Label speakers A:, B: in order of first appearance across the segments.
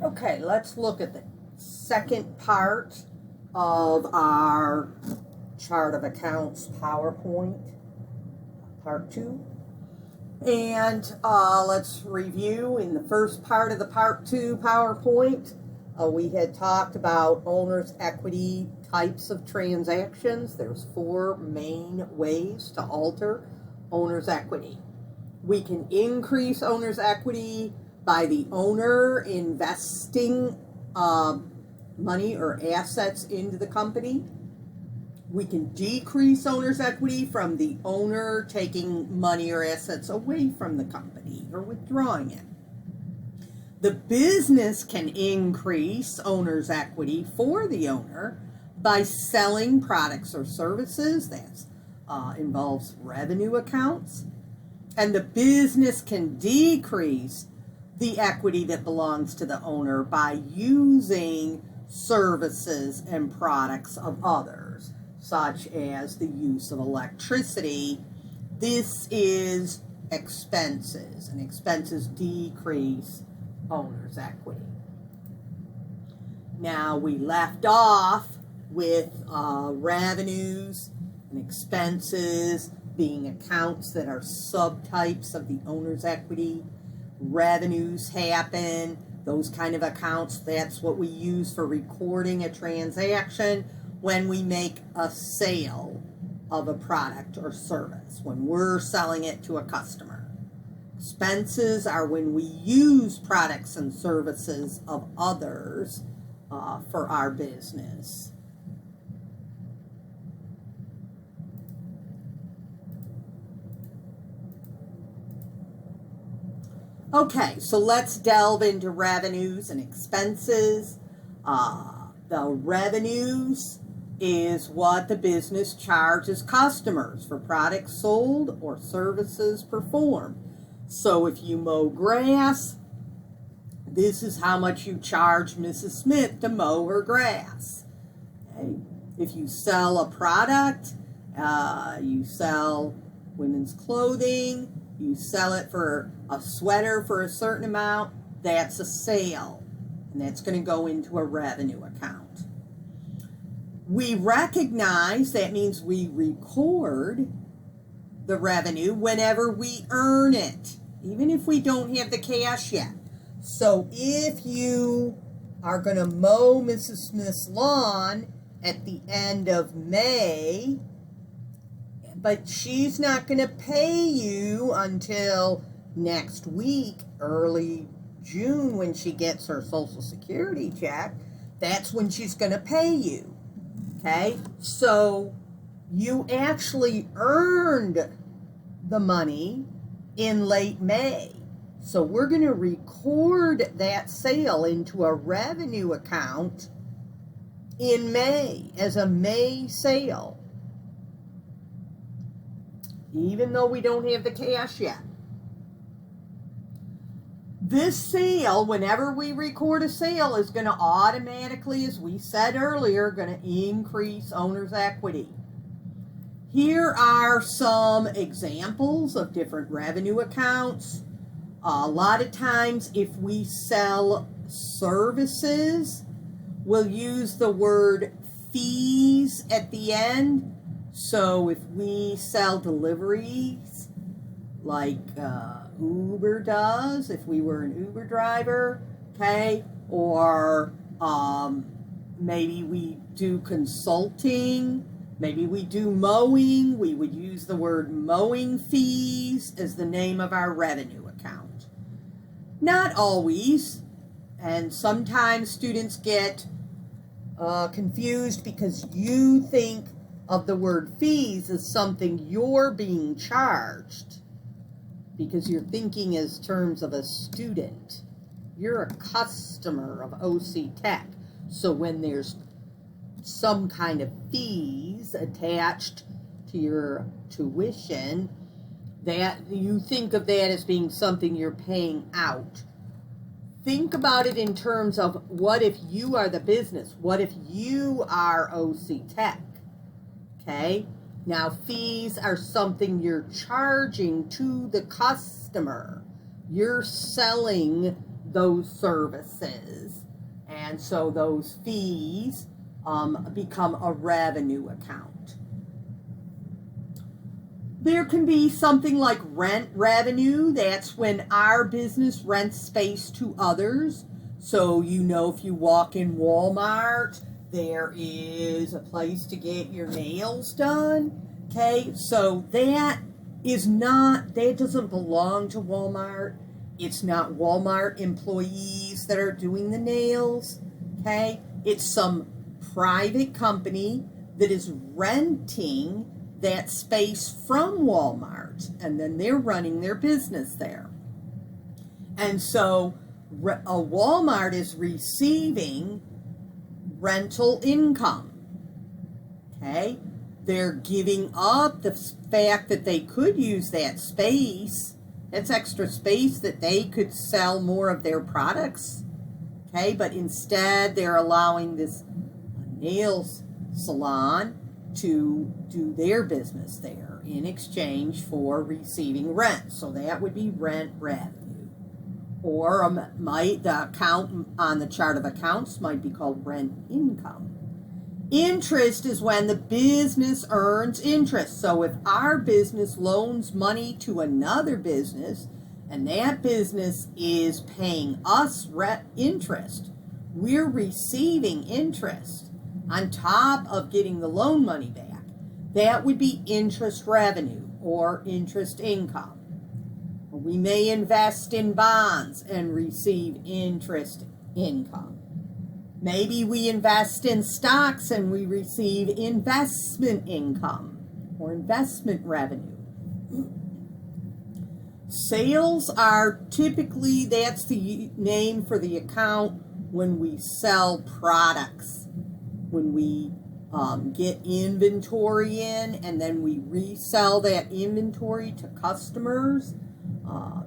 A: Okay, let's look at the second part of our chart of accounts PowerPoint, part 2. And let's review. In the first part of the part 2 PowerPoint, we had talked about owner's equity types of transactions. There's 4 main ways to alter owner's equity. We can increase owner's equity by the owner investing money or assets into the company. We can decrease owner's equity from the owner taking money or assets away from the company or withdrawing it. The business can increase owner's equity for the owner by selling products or services. That involves revenue accounts. And the business can decrease the equity that belongs to the owner by using services and products of others, such as the use of electricity. This is expenses, and expenses decrease owner's equity. Now, we left off with revenues and expenses being accounts that are subtypes of the owner's equity. Revenues happen, those kind of accounts, that's what we use for recording a transaction when we make a sale of a product or service, when we're selling it to a customer. Expenses are when we use products and services of others for our business. Okay, so let's delve into revenues and expenses. The revenues is what the business charges customers for products sold or services performed. So if you mow grass, this is how much you charge Mrs. Smith to mow her grass. Okay? If you sell a product, you sell women's clothing, you sell it for a sweater for a certain amount, that's a sale. And that's going to go into a revenue account. We recognize, that means we record the revenue whenever we earn it, even if we don't have the cash yet. So if you are going to mow Mrs. Smith's lawn at the end of May, but she's not going to pay you until next week, early June, when she gets her Social Security check, that's when she's going to pay you. Okay? So you actually earned the money in late May. So we're going to record that sale into a revenue account in May as a May sale, even though we don't have the cash yet. This sale, whenever we record a sale, is going to automatically, as we said earlier, going to increase owner's equity. Here are some examples of different revenue accounts. A lot of times, if we sell services, we'll use the word fees at the end. So if we sell deliveries, like Uber does, if we were an Uber driver, okay, or maybe we do consulting, maybe we do mowing, we would use the word mowing fees as the name of our revenue account. Not always, and sometimes students get confused because you think of the word fees as something you're being charged, because you're thinking as terms of a student. You're a customer of OC Tech. So when there's some kind of fees attached to your tuition, that you think of that as being something you're paying out. Think about it in terms of, what if you are the business? What if you are OC Tech? Okay? Now, fees are something you're charging to the customer. You're selling those services. And so those fees become a revenue account. There can be something like rent revenue. That's when our business rents space to others. So, you know, if you walk in Walmart, there is a place to get your nails done. Okay, so that doesn't belong to Walmart. It's not Walmart employees that are doing the nails. Okay, it's some private company that is renting that space from Walmart, and then they're running their business there. And so a Walmart is receiving rental income. Okay, they're giving up the fact that they could use that space. That's extra space that they could sell more of their products. Okay, but instead they're allowing this nails salon to do their business there in exchange for receiving rent. So that would be rent revenue. Or the account on the chart of accounts might be called rent income. Interest is when the business earns interest. So if our business loans money to another business and that business is paying us interest, we're receiving interest on top of getting the loan money back. That would be interest revenue or interest income. We may invest in bonds and receive interest income. Maybe we invest in stocks and we receive investment income or investment revenue. Sales are typically, that's the name for the account when we sell products. When we get inventory in and then we resell that inventory to customers,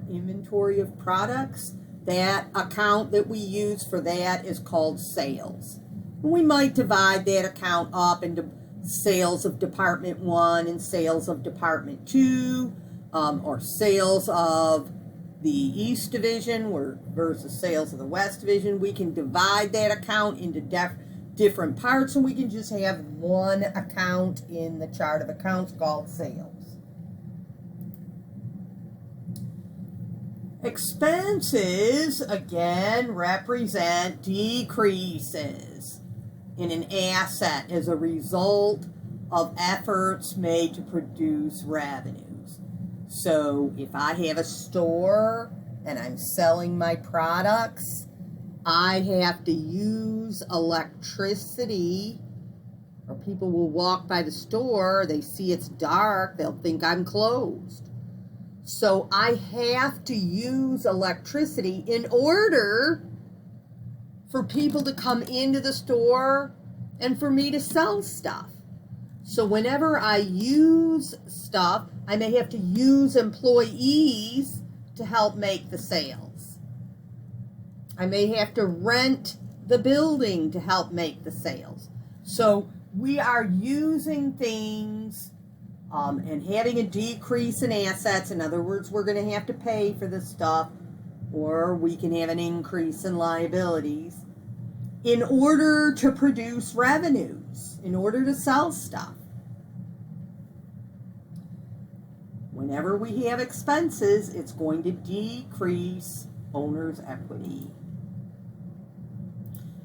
A: inventory of products, that account that we use for that is called sales. We might divide that account up into sales of Department 1 and sales of Department 2, or sales of the East Division versus sales of the West Division. We can divide that account into different parts, and we can just have one account in the chart of accounts called sales. Expenses, again, represent decreases in an asset as a result of efforts made to produce revenues. So if I have a store and I'm selling my products, I have to use electricity, or people will walk by the store, they see it's dark, they'll think I'm closed. So I have to use electricity in order for people to come into the store and for me to sell stuff. So whenever I use stuff, I may have to use employees to help make the sales. I may have to rent the building to help make the sales. So we are using things and having a decrease in assets. In other words, we're going to have to pay for this stuff, or we can have an increase in liabilities in order to produce revenues, in order to sell stuff. Whenever we have expenses, it's going to decrease owner's equity.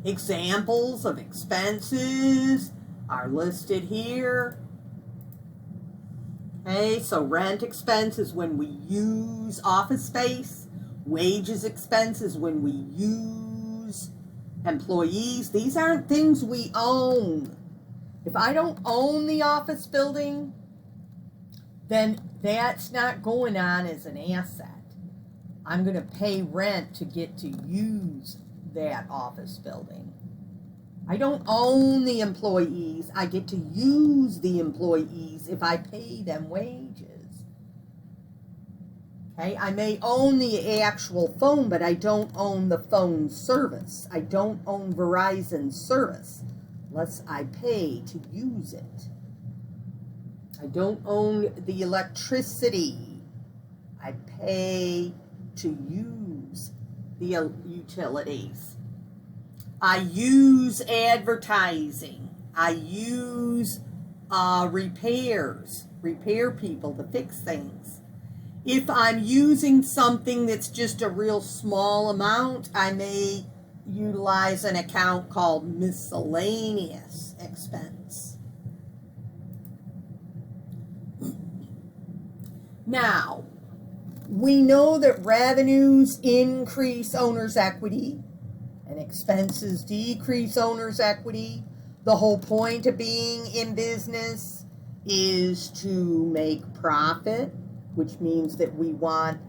A: Examples of expenses are listed here. Okay, so rent expense is when we use office space. Wages expense is when we use employees. These aren't things we own. If I don't own the office building, then that's not going on as an asset. I'm going to pay rent to get to use that office building. I don't own the employees. I get to use the employees if I pay them wages. Okay, I may own the actual phone, but I don't own the phone service. I don't own Verizon's service unless I pay to use it. I don't own the electricity. I pay to use the utilities. I use advertising. I use repair people to fix things. If I'm using something that's just a real small amount, I may utilize an account called miscellaneous expense. Now, we know that revenues increase owner's equity and expenses decrease owner's equity. The whole point of being in business is to make profit, which means that we want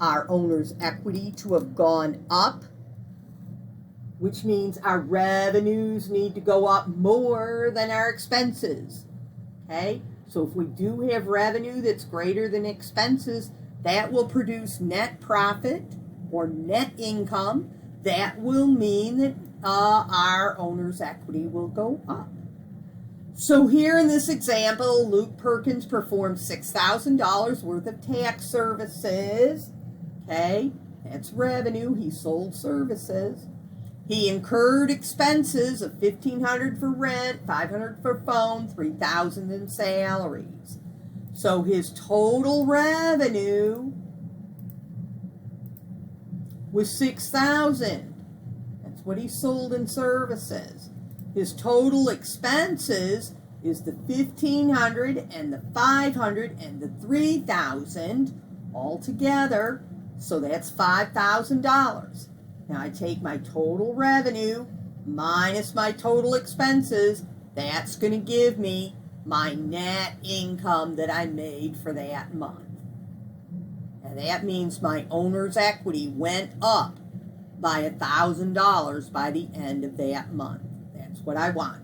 A: our owner's equity to have gone up, which means our revenues need to go up more than our expenses. Okay? So if we do have revenue that's greater than expenses, that will produce net profit or net income. That will mean that our owner's equity will go up. So here in this example, Luke Perkins performed $6,000 worth of tax services. Okay, that's revenue. He sold services. He incurred expenses of $1,500 for rent, $500 for phone, $3,000 in salaries. So his total revenue was $6,000. That's what he sold in services. His total expenses is the $1,500 and the $500 and the $3,000 all together. So that's $5,000. Now I take my total revenue minus my total expenses. That's going to give me my net income that I made for that month. And that means my owner's equity went up by $1,000 by the end of that month. That's what I want.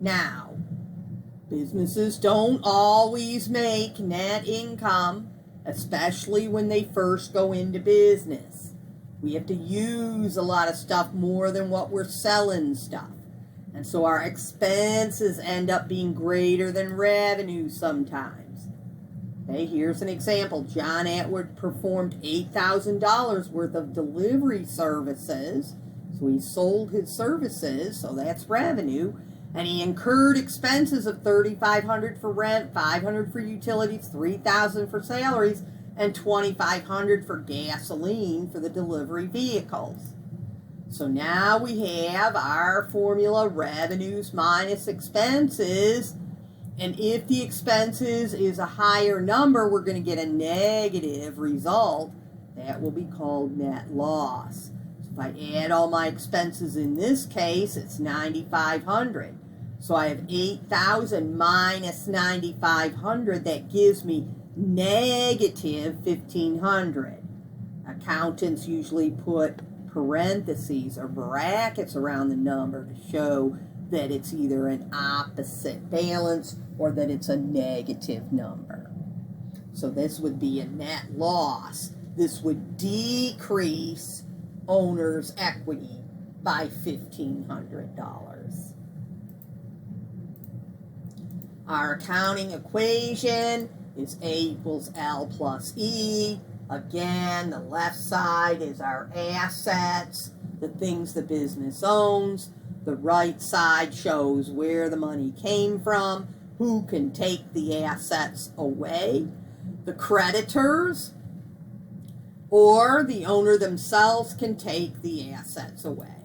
A: Now, businesses don't always make net income, especially when they first go into business. We have to use a lot of stuff more than what we're selling stuff. And so our expenses end up being greater than revenue sometimes. Okay, here's an example. John Atwood performed $8,000 worth of delivery services. So he sold his services, so that's revenue. And he incurred expenses of $3,500 for rent, $500 for utilities, $3,000 for salaries, and $2,500 for gasoline for the delivery vehicles. So now we have our formula, revenues minus expenses. And if the expenses is a higher number, we're going to get a negative result. That will be called net loss. So if I add all my expenses in this case, it's $9,500. So I have 8,000 minus 9,500. That gives me negative 1,500. Accountants usually put parentheses or brackets around the number to show that it's either an opposite balance or that it's a negative number. So this would be a net loss. This would decrease owner's equity by $1,500. Our accounting equation is A equals L plus E. Again, the left side is our assets, the things the business owns. The right side shows where the money came from, who can take the assets away, the creditors, or the owner themselves can take the assets away.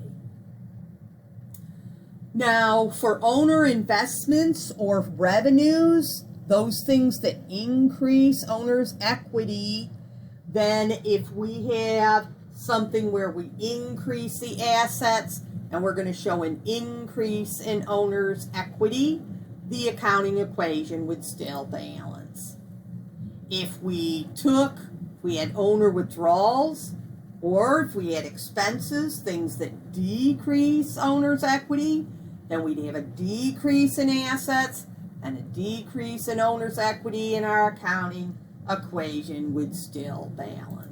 A: Now, for owner investments or revenues, those things that increase owner's equity, then if we have something where we increase the assets and we're going to show an increase in owner's equity, the accounting equation would still balance. If we had owner withdrawals, or if we had expenses, things that decrease owner's equity, then we'd have a decrease in assets and a decrease in owner's equity, and our accounting equation would still balance.